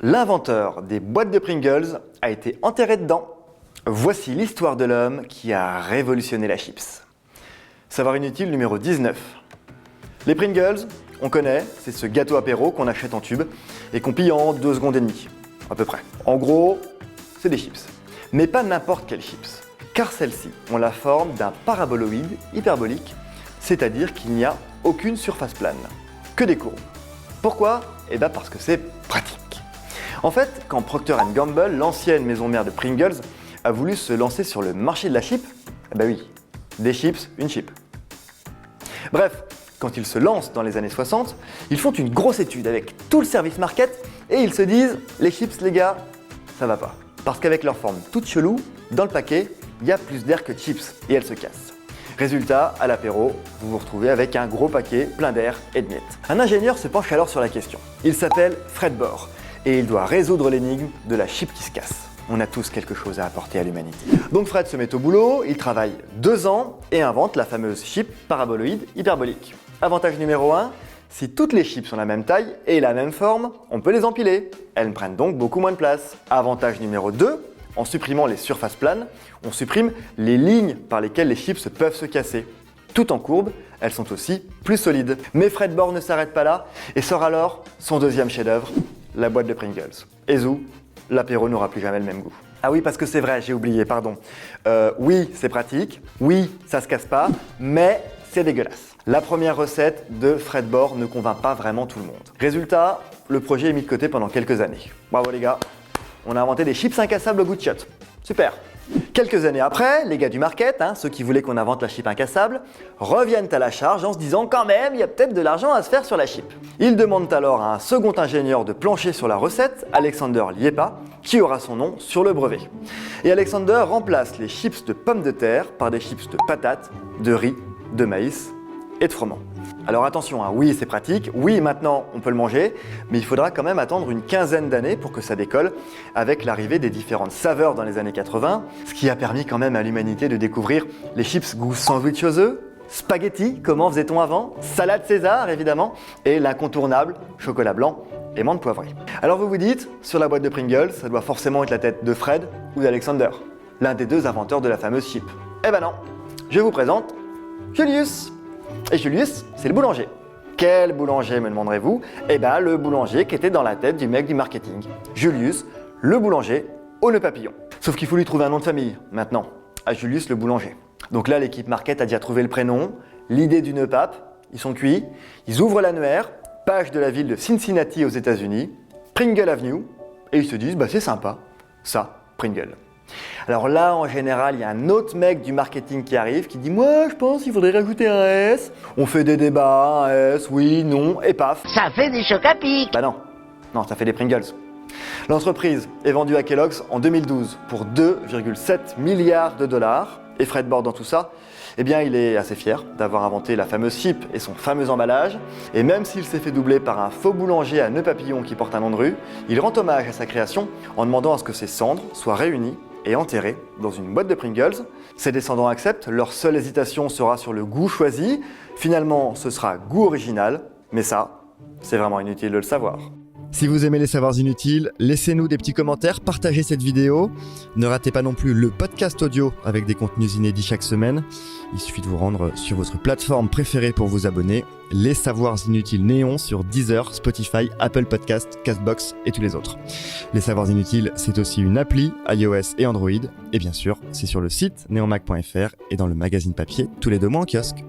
L'inventeur des boîtes de Pringles a été enterré dedans. Voici l'histoire de l'homme qui a révolutionné la chips. Savoir inutile numéro 19. Les Pringles, on connaît, c'est ce gâteau apéro qu'on achète en tube et qu'on pille en 2 secondes et demie, à peu près. En gros, c'est des chips. Mais pas n'importe quelles chips, car celles-ci ont la forme d'un paraboloïde hyperbolique, c'est-à-dire qu'il n'y a aucune surface plane, que des courbes. Pourquoi ? Parce que c'est pratique. En fait, quand Procter & Gamble, l'ancienne maison mère de Pringles, a voulu se lancer sur le marché de la chip, oui, des chips, une chip. Bref, quand ils se lancent dans les années 60, ils font une grosse étude avec tout le service market et ils se disent « les chips les gars, ça va pas ». Parce qu'avec leur forme toute chelou, dans le paquet, il y a plus d'air que de chips et elles se cassent. Résultat, à l'apéro, vous vous retrouvez avec un gros paquet plein d'air et de miettes. Un ingénieur se penche alors sur la question. Il s'appelle Fred Bohr et il doit résoudre l'énigme de la chip qui se casse. On a tous quelque chose à apporter à l'humanité. Donc Fred se met au boulot, il travaille 2 ans et invente la fameuse chip paraboloïde hyperbolique. Avantage numéro 1, si toutes les chips ont la même taille et la même forme, on peut les empiler. Elles prennent donc beaucoup moins de place. Avantage numéro 2, en supprimant les surfaces planes, on supprime les lignes par lesquelles les chips peuvent se casser. Tout en courbe, elles sont aussi plus solides. Mais Fred Bohr ne s'arrête pas là et sort alors son deuxième chef-d'œuvre, la boîte de Pringles. Et zou, l'apéro n'aura plus jamais le même goût. Ah oui, parce que c'est vrai, j'ai oublié, pardon. Oui, c'est pratique, oui, ça se casse pas, mais c'est dégueulasse. La première recette de Fred Bohr ne convainc pas vraiment tout le monde. Résultat, le projet est mis de côté pendant quelques années. Bravo les gars, on a inventé des chips incassables au goût de shot. Super. Quelques années après, les gars du market, ceux qui voulaient qu'on invente la chip incassable, reviennent à la charge en se disant quand même, il y a peut-être de l'argent à se faire sur la chip. Ils demandent alors à un second ingénieur de plancher sur la recette, Alexander Liepa, qui aura son nom sur le brevet. Et Alexander remplace les chips de pommes de terre par des chips de patates, de riz, de maïs et de froment. Alors attention, oui c'est pratique, oui maintenant on peut le manger, mais il faudra quand même attendre une quinzaine d'années pour que ça décolle avec l'arrivée des différentes saveurs dans les années 80, ce qui a permis quand même à l'humanité de découvrir les chips goût sandwich aux œufs, spaghetti, comment faisait-on avant, salade César évidemment, et l'incontournable chocolat blanc et menthe poivrée. Alors vous vous dites, sur la boîte de Pringles, ça doit forcément être la tête de Fred ou d'Alexander, l'un des 2 inventeurs de la fameuse chip. Eh ben non, je vous présente Julius. Et Julius, c'est le boulanger. Quel boulanger, me demanderez-vous ? Le boulanger qui était dans la tête du mec du marketing. Julius, le boulanger au nœud papillon. Sauf qu'il faut lui trouver un nom de famille, maintenant, à Julius le boulanger. Donc là, l'équipe market a déjà trouvé le prénom, l'idée du nœud pape, ils sont cuits, ils ouvrent l'annuaire, page de la ville de Cincinnati aux États-Unis, Pringle Avenue, et ils se disent, c'est sympa, ça, Pringle. Alors là, en général, il y a un autre mec du marketing qui arrive qui dit « Moi, je pense qu'il faudrait rajouter un S. » On fait des débats, un S, oui, non, et paf. Ça fait des chocs à pic. Non, ça fait des Pringles. L'entreprise est vendue à Kellogg's en 2012 pour 2,7 milliards de dollars. Et Fred Bohr dans tout ça, il est assez fier d'avoir inventé la fameuse chip et son fameux emballage. Et même s'il s'est fait doubler par un faux boulanger à nœud papillon qui porte un nom de rue, il rend hommage à sa création en demandant à ce que ses cendres soient réunies et enterré dans une boîte de Pringles. Ses descendants acceptent, leur seule hésitation sera sur le goût choisi. Finalement, ce sera goût original, mais ça, c'est vraiment inutile de le savoir. Si vous aimez les savoirs inutiles, laissez-nous des petits commentaires, partagez cette vidéo. Ne ratez pas non plus le podcast audio avec des contenus inédits chaque semaine. Il suffit de vous rendre sur votre plateforme préférée pour vous abonner. Les savoirs inutiles néons sur Deezer, Spotify, Apple Podcast, Castbox et tous les autres. Les savoirs inutiles, c'est aussi une appli iOS et Android. Et bien sûr, c'est sur le site neonmac.fr et dans le magazine papier tous les 2 mois en kiosque.